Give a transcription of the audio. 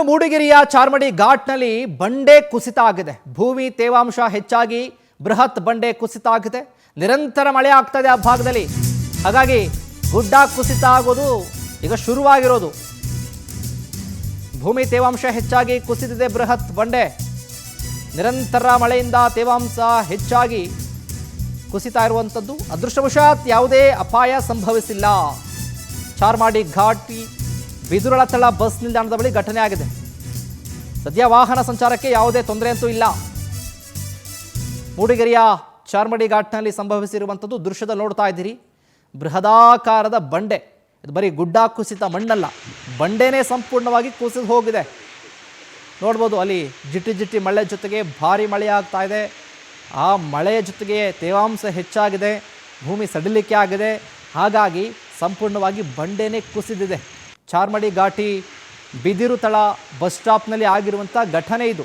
ಮೂಡಿಗೆರೆಯ ಚಾರ್ಮಡಿ ಘಾಟ್ನಲ್ಲಿ ಬಂಡೆ ಕುಸಿತ ಆಗಿದೆ. ಭೂಮಿ ತೇವಾಂಶ ಹೆಚ್ಚಾಗಿ ಬೃಹತ್ ಬಂಡೆ ಕುಸಿತ ಆಗಿದೆ. ನಿರಂತರ ಮಳೆ ಆಗ್ತಾ ಇದೆ ಆ ಭಾಗದಲ್ಲಿ. ಹಾಗಾಗಿ ಗುಡ್ಡ ಕುಸಿತ ಆಗೋದು ಈಗ ಶುರುವಾಗಿರೋದು. ಭೂಮಿ ತೇವಾಂಶ ಹೆಚ್ಚಾಗಿ ಕುಸಿದಿದೆ ಬೃಹತ್ ಬಂಡೆ. ನಿರಂತರ ಮಳೆಯಿಂದ ತೇವಾಂಶ ಹೆಚ್ಚಾಗಿ ಕುಸಿತಾ ಇರುವಂಥದ್ದು. ಅದೃಷ್ಟವಶಾತ್ ಯಾವುದೇ ಅಪಾಯ ಸಂಭವಿಸಿಲ್ಲ. ಚಾರ್ಮಾಡಿ ಘಾಟಿ ಬಿದುರಳತಳ ಬಸ್ ನಿಲ್ದಾಣದ ಬಳಿ ಘಟನೆ ಆಗಿದೆ. ಸದ್ಯ ವಾಹನ ಸಂಚಾರಕ್ಕೆ ಯಾವುದೇ ತೊಂದರೆ ಅಂತೂ ಇಲ್ಲ. ಮೂಡಿಗೆರೆಯ ಚಾರ್ಮಡಿ ಘಾಟ್ನಲ್ಲಿ ಸಂಭವಿಸಿರುವಂಥದ್ದು ದೃಶ್ಯದಲ್ಲಿ ನೋಡ್ತಾ ಇದ್ದೀರಿ. ಬೃಹದಾಕಾರದ ಬಂಡೆ. ಇದು ಬರೀ ಗುಡ್ಡ ಕುಸಿತ ಮಣ್ಣಲ್ಲ, ಬಂಡೆನೇ ಸಂಪೂರ್ಣವಾಗಿ ಕುಸಿದು ಹೋಗಿದೆ. ನೋಡ್ಬೋದು ಅಲ್ಲಿ ಜಿಟಿ ಜಿಟಿ ಮಳೆ ಜೊತೆಗೆ ಭಾರಿ ಮಳೆ ಆಗ್ತಾ ಇದೆ. ಆ ಮಳೆಯ ಜೊತೆಗೆ ತೇವಾಂಶ ಹೆಚ್ಚಾಗಿದೆ, ಭೂಮಿ ಸಡಿಲಿಕೆ ಆಗಿದೆ. ಹಾಗಾಗಿ ಸಂಪೂರ್ಣವಾಗಿ ಬಂಡೆನೇ ಕುಸಿದಿದೆ. ಚಾರ್ಮಡಿ ಘಾಟಿ ಬಿದಿರುತಳ ಬಸ್ ಸ್ಟಾಪ್ನಲ್ಲಿ ಆಗಿರುವಂಥ ಘಟನೆ ಇದು.